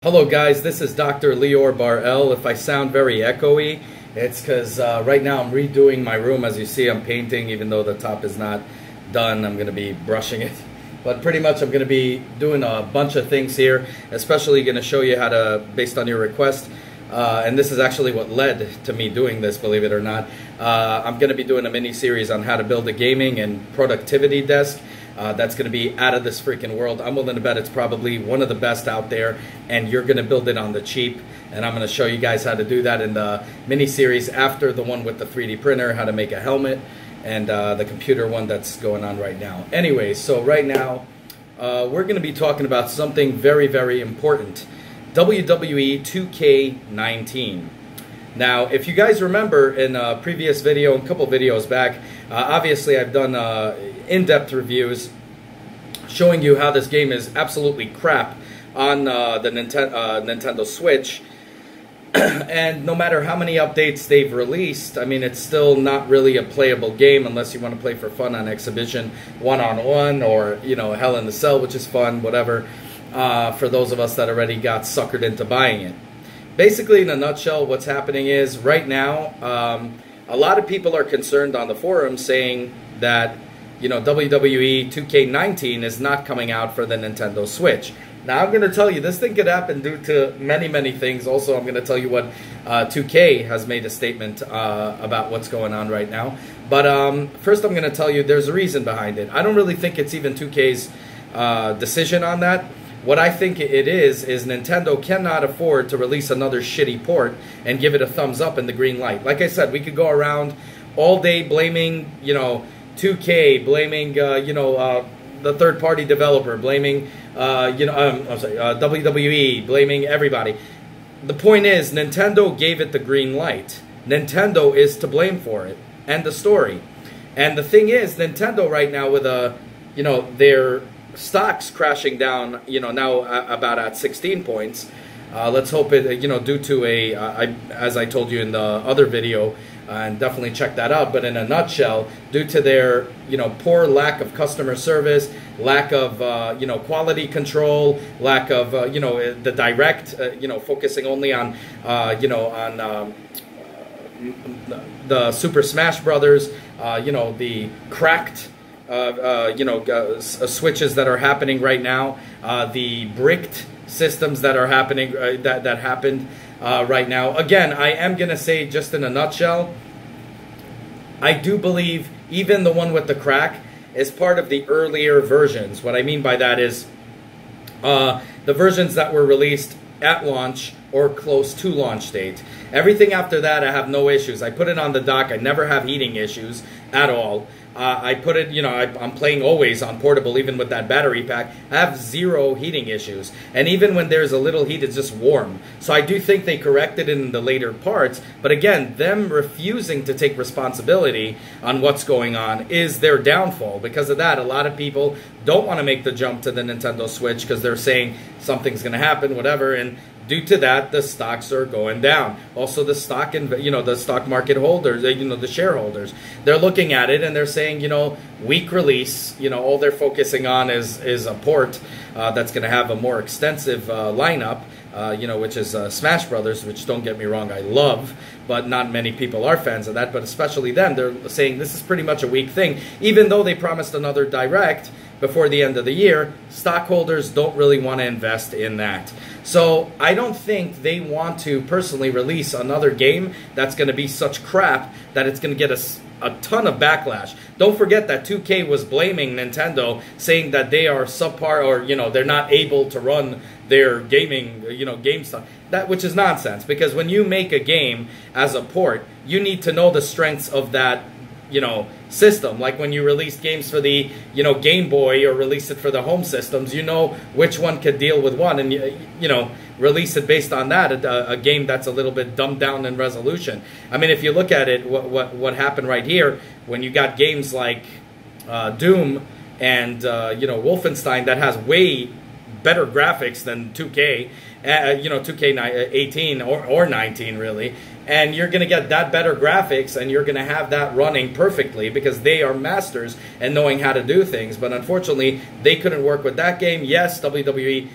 Hello guys, this is Dr. Lior Bar-El. If I sound very echoey, it's because right now I'm redoing my room. As you see, I'm painting, even though the top is not done. I'm going to be brushing it. But pretty much I'm going to be doing a bunch of things here, especially going to show you how to, based on your request, and this is actually what led to me doing this, believe it or not. I'm going to be doing a mini-series on how to build a gaming and productivity desk. That's going to be out of this freaking world. I'm willing to bet it's probably one of the best out there, and you're going to build it on the cheap. And I'm going to show you guys how to do that in the mini-series after the one with the 3D printer, how to make a helmet, and the computer one that's going on right now. Anyway, so right now, we're going to be talking about something very, very important. WWE 2K19. Now, if you guys remember in a previous video, a couple videos back, obviously I've done in-depth reviews showing you how this game is absolutely crap on the Nintendo Switch. And no matter how many updates they've released, I mean, it's still not really a playable game unless you want to play for fun on exhibition one-on-one or, you know, Hell in the Cell, which is fun, whatever, for those of us that already got suckered into buying it. Basically, in a nutshell, what's happening is, right now, a lot of people are concerned on the forum saying that, you know, WWE 2K19 is not coming out for the Nintendo Switch. Now, I'm going to tell you, this thing could happen due to many, many things. Also, I'm going to tell you what 2K has made a statement about what's going on right now. But first, I'm going to tell you there's a reason behind it. I don't really think it's even 2K's decision on that. What I think it is Nintendo cannot afford to release another shitty port and give it a thumbs up and the green light. Like I said, we could go around all day blaming, you know, 2K, blaming, you know, the third-party developer, blaming, you know, WWE, blaming everybody. The point is, Nintendo gave it the green light. Nintendo is to blame for it. End the story. And the thing is, Nintendo right now with you know, their stocks crashing down, you know, now about at 16 points. Let's hope it, you know, due to as I told you in the other video, and definitely check that out, but in a nutshell, due to their, you know, poor lack of customer service, lack of, you know, quality control, lack of, you know, the direct, you know, focusing only on, you know, on the Super Smash Brothers, you know, the cracked, you know, switches that are happening right now, the bricked systems that are happening, that happened right now. Again, I am going to say, just in a nutshell, I do believe even the one with the crack is part of the earlier versions. What I mean by that is the versions that were released at launch or close to launch date. Everything after that, I have no issues. I put it on the dock. I never have heating issues at all. I put it, you know, I'm playing always on portable, even with that battery pack. I have zero heating issues. And even when there's a little heat, it's just warm. So I do think they corrected it in the later parts. But again, them refusing to take responsibility on what's going on is their downfall. Because of that, a lot of people don't want to make the jump to the Nintendo Switch because they're saying something's going to happen, whatever. And due to that, the stocks are going down. Also, the stock, you know, the stock market holders, you know, the shareholders, they're looking at it and they're saying, you know, weak release. You know, all they're focusing on is a port that's going to have a more extensive lineup. You know, which is Smash Brothers, which, don't get me wrong, I love, but not many people are fans of that. But especially them, they're saying this is pretty much a weak thing, even though they promised another Direct before the end of the year. Stockholders don't really want to invest in that. So I don't think they want to personally release another game that's going to be such crap that it's going to get a ton of backlash. Don't forget that 2K was blaming Nintendo, saying that they are subpar, or, you know, they're not able to run their gaming, you know, GameStop. That, which is nonsense, because when you make a game as a port, you need to know the strengths of that, you know, system. Like when you release games for the, you know, Game Boy, or release it for the home systems, you know which one could deal with one, and you know, release it based on that, a game that's a little bit dumbed down in resolution. I mean, if you look at it, what happened right here, when you got games like Doom and you know, Wolfenstein, that has way better graphics than 2K, you know, 2K18 or 19 really, and you're going to get that better graphics, and you're going to have that running perfectly because they are masters and knowing how to do things. But unfortunately, they couldn't work with that game. Yes, WWE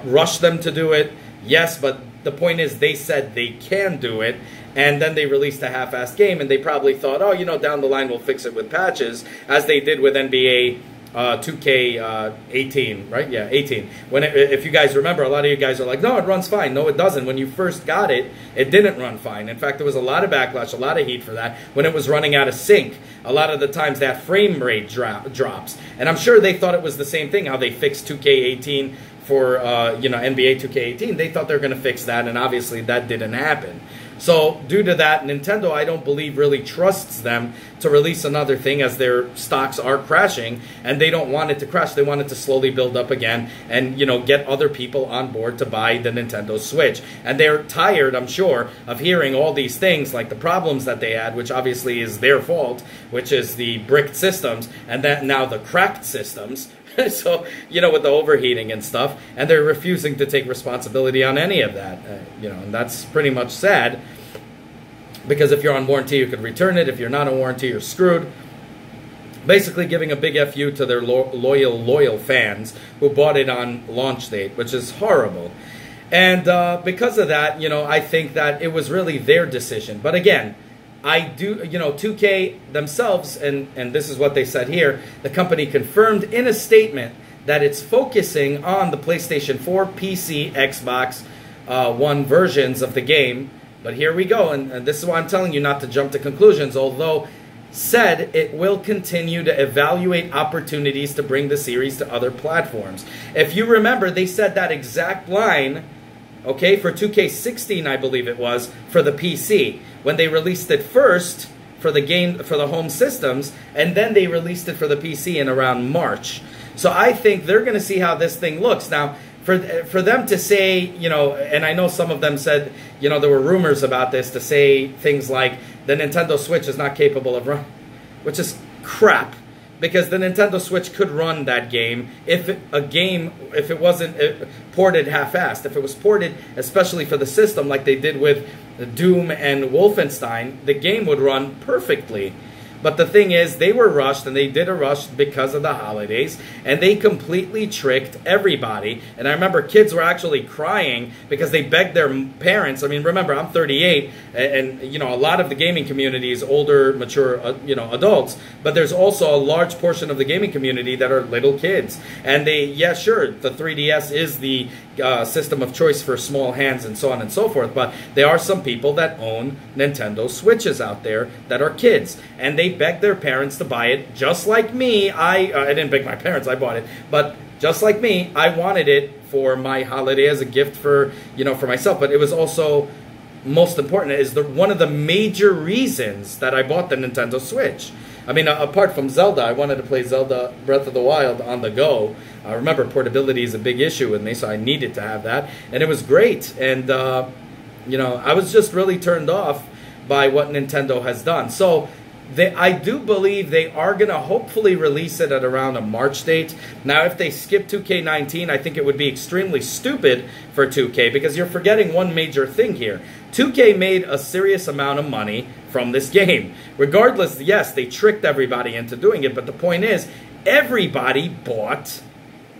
rushed them to do it. Yes, but the point is they said they can do it, and then they released a half-assed game, and they probably thought, oh, you know, down the line we'll fix it with patches, as they did with NBA 2K18, right? Yeah, 18. If you guys remember, a lot of you guys are like, no, it runs fine. No, it doesn't. When you first got it, it didn't run fine. In fact, there was a lot of backlash, a lot of heat for that when it was running out of sync. A lot of the times that frame rate drops. And I'm sure they thought it was the same thing, how they fixed 2K18 for you know, NBA 2K18. They thought they were going to fix that, and obviously that didn't happen. So due to that, Nintendo, I don't believe, really trusts them to release another thing, as their stocks are crashing, and they don't want it to crash. They want it to slowly build up again and, you know, get other people on board to buy the Nintendo Switch. And they're tired, I'm sure, of hearing all these things, like the problems that they had, which obviously is their fault, which is the bricked systems, and then now the cracked systems. So, you know, with the overheating and stuff, and they're refusing to take responsibility on any of that, you know, and that's pretty much sad, because if you're on warranty, you could return it. If you're not on warranty, you're screwed. Basically giving a big FU to their loyal fans who bought it on launch date, which is horrible. And because of that, you know, I think that it was really their decision. But again, I do, you know, 2K themselves, and this is what they said here, the company confirmed in a statement that it's focusing on the PlayStation 4, PC, Xbox One versions of the game. But here we go, and this is why I'm telling you not to jump to conclusions, although said it will continue to evaluate opportunities to bring the series to other platforms. If you remember, they said that exact line, okay, for 2K16, I believe it was, for the PC, when they released it first for the game, for the home systems, and then they released it for the PC in around March. So I think they're going to see how this thing looks. Now, for them to say, you know, and I know some of them said, you know, there were rumors about this, to say things like the Nintendo Switch is not capable of run, which is crap. Because the Nintendo Switch could run that game if it wasn't ported half-assed. If it was ported, especially for the system, like they did with Doom and Wolfenstein, the game would run perfectly. But the thing is, they were rushed, and they did a rush because of the holidays, and they completely tricked everybody. And I remember kids were actually crying because they begged their parents. I mean, remember, I'm 38, and you know, a lot of the gaming community is older, mature, you know, adults. But there's also a large portion of the gaming community that are little kids. And they, yeah, sure, the 3DS is the system of choice for small hands and so on and so forth. But there are some people that own Nintendo Switches out there that are kids, and they begged their parents to buy it, just like me. I didn't beg my parents, I bought it, but just like me, I wanted it for my holiday as a gift for, you know, for myself. But it was also, most important, is one of the major reasons that I bought the Nintendo Switch. I mean, apart from Zelda, I wanted to play Zelda Breath of the Wild on the go. Remember, portability is a big issue with me, so I needed to have that, and it was great. And you know, I was just really turned off by what Nintendo has done. So I do believe they are going to hopefully release it at around a March date. Now, if they skip 2K19, I think it would be extremely stupid for 2K, because you're forgetting one major thing here. 2K made a serious amount of money from this game. Regardless, yes, they tricked everybody into doing it, but the point is, everybody bought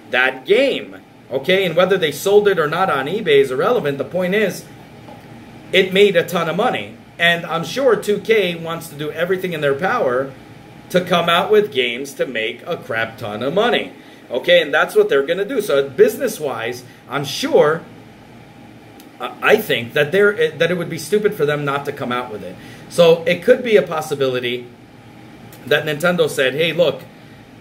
that game. Okay, and whether they sold it or not on eBay is irrelevant. The point is, it made a ton of money. And I'm sure 2K wants to do everything in their power to come out with games to make a crap ton of money. Okay, and that's what they're going to do. So business-wise, I'm sure, I think that it would be stupid for them not to come out with it. So it could be a possibility that Nintendo said, hey, look,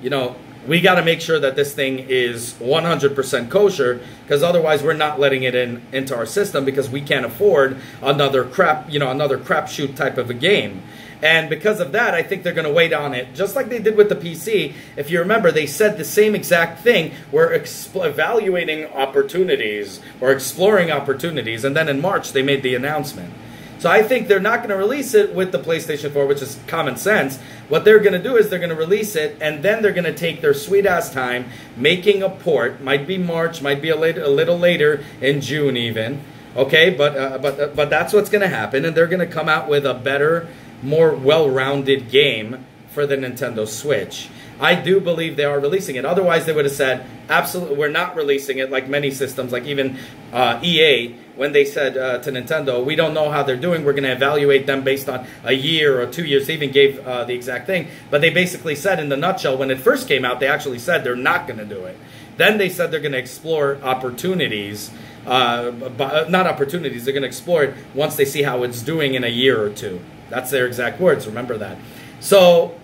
you know, we got to make sure that this thing is 100% kosher, because otherwise we're not letting it into our system, because we can't afford another crapshoot type of a game. And because of that, I think they're going to wait on it, just like they did with the PC. If you remember, they said the same exact thing. We're evaluating opportunities, or exploring opportunities, and then in March they made the announcement. So I think they're not going to release it with the PlayStation 4, which is common sense. What they're going to do is they're going to release it, and then they're going to take their sweet-ass time making a port. Might be March, might be a little later, in June even. Okay, but that's what's going to happen, and they're going to come out with a better, more well-rounded game for the Nintendo Switch. I do believe they are releasing it. Otherwise, they would have said, absolutely, we're not releasing it, like many systems, like even EA, when they said to Nintendo, we don't know how they're doing, we're going to evaluate them based on a year or 2 years. They even gave the exact thing. But they basically said in the nutshell, when it first came out, they actually said they're not going to do it. Then they said they're going to explore opportunities. Not opportunities, they're going to explore it once they see how it's doing in a year or two. That's their exact words, remember that. So,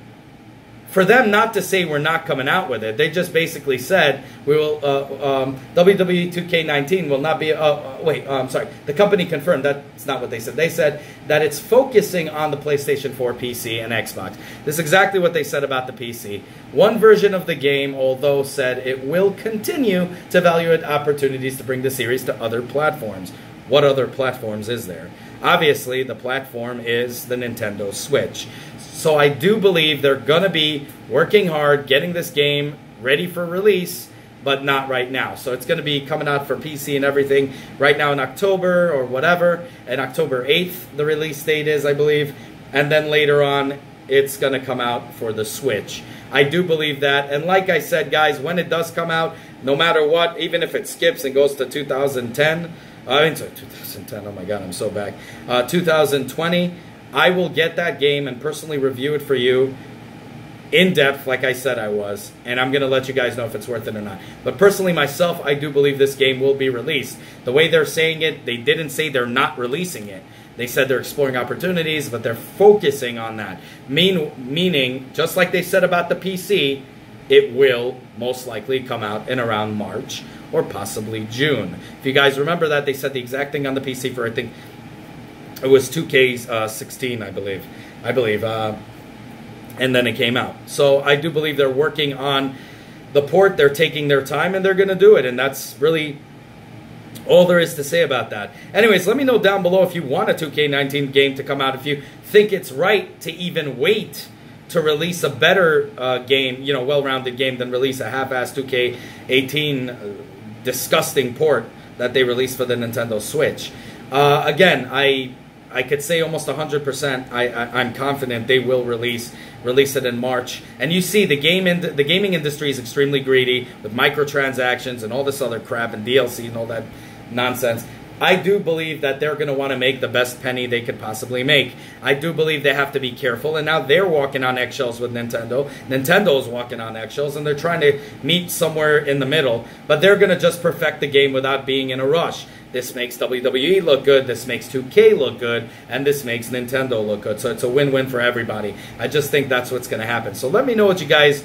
for them not to say we're not coming out with it, they just basically said we will. WWE 2K19 will not be. Sorry. The company confirmed that's not what they said. They said that it's focusing on the PlayStation 4, PC, and Xbox. This is exactly what they said about the PC. One version of the game, although said it will continue to evaluate opportunities to bring the series to other platforms. What other platforms is there? Obviously, the platform is the Nintendo Switch. So I do believe they're going to be working hard, getting this game ready for release, but not right now. So it's going to be coming out for PC and everything right now in October or whatever. And October 8th, the release date is, I believe. And then later on, it's going to come out for the Switch. I do believe that. And like I said, guys, when it does come out, no matter what, even if it skips and goes to 2010, 2010, oh my God, I'm so back. 2020, I will get that game and personally review it for you in depth, like I said I was, and I'm going to let you guys know if it's worth it or not. But personally, myself, I do believe this game will be released. The way they're saying it, they didn't say they're not releasing it. They said they're exploring opportunities, but they're focusing on that. Meaning, just like they said about the PC, it will most likely come out in around March or possibly June. If you guys remember that, they said the exact thing on the PC for, I think, it was 2K16, I believe. And then it came out. So I do believe they're working on the port. They're taking their time, and they're going to do it. And that's really all there is to say about that. Anyways, let me know down below if you want a 2K19 game to come out. If you think it's right to even wait to release a better game, you know, well-rounded game, than release a half-assed 2K18 disgusting port that they released for the Nintendo Switch. Again, I could say almost 100%. I'm confident they will release it in March. And you see, the gaming industry is extremely greedy with microtransactions and all this other crap and DLC and all that nonsense. I do believe that they're going to want to make the best penny they could possibly make. I do believe they have to be careful, and now they're walking on eggshells with Nintendo. Nintendo's walking on eggshells, and they're trying to meet somewhere in the middle. But they're going to just perfect the game without being in a rush. This makes WWE look good, this makes 2K look good, and this makes Nintendo look good. So it's a win-win for everybody. I just think that's what's going to happen. So let me know what you guys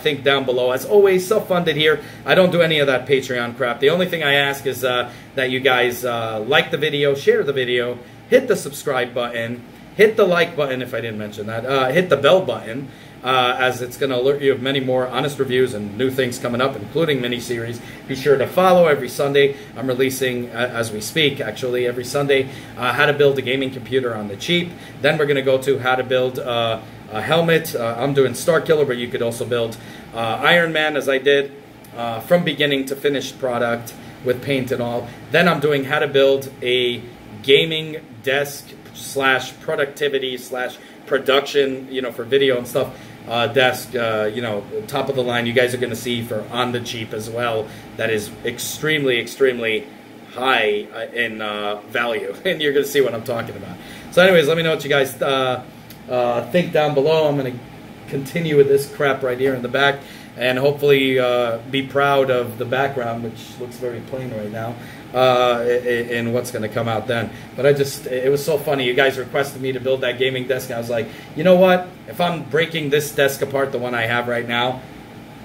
think down below. As always, self-funded here. I don't do any of that Patreon crap. The only thing I ask is that you guys like the video, share the video, hit the subscribe button, hit the like button if I didn't mention that, hit the bell button, as it's going to alert you of many more honest reviews and new things coming up, including mini-series. Be sure to follow every Sunday. I'm releasing, as we speak, actually, every Sunday, how to build a gaming computer on the cheap. Then we're going to go to how to build a helmet. I'm doing Star Killer, but you could also build Iron Man, as I did, from beginning to finished product with paint and all. Then I'm doing how to build a gaming desk / productivity / production, you know, for video and stuff, desk, you know, top of the line. You guys are going to see for on the cheap as well. That is extremely, extremely high in value, and you're going to see what I'm talking about. So anyways, let me know what you guys think down below. I'm going to continue with this crap right here in the back, and hopefully be proud of the background, which looks very plain right now, in what's going to come out then. But it was so funny. You guys requested me to build that gaming desk, and I was like, you know what? If I'm breaking this desk apart, the one I have right now,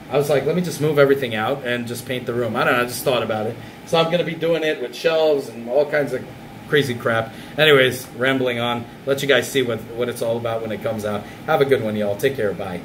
I was like, let me just move everything out and just paint the room. I don't know, I just thought about it. So I'm going to be doing it with shelves and all kinds of crazy crap. Anyways, rambling on. Let you guys see what it's all about when it comes out. Have a good one, y'all. Take care. Bye.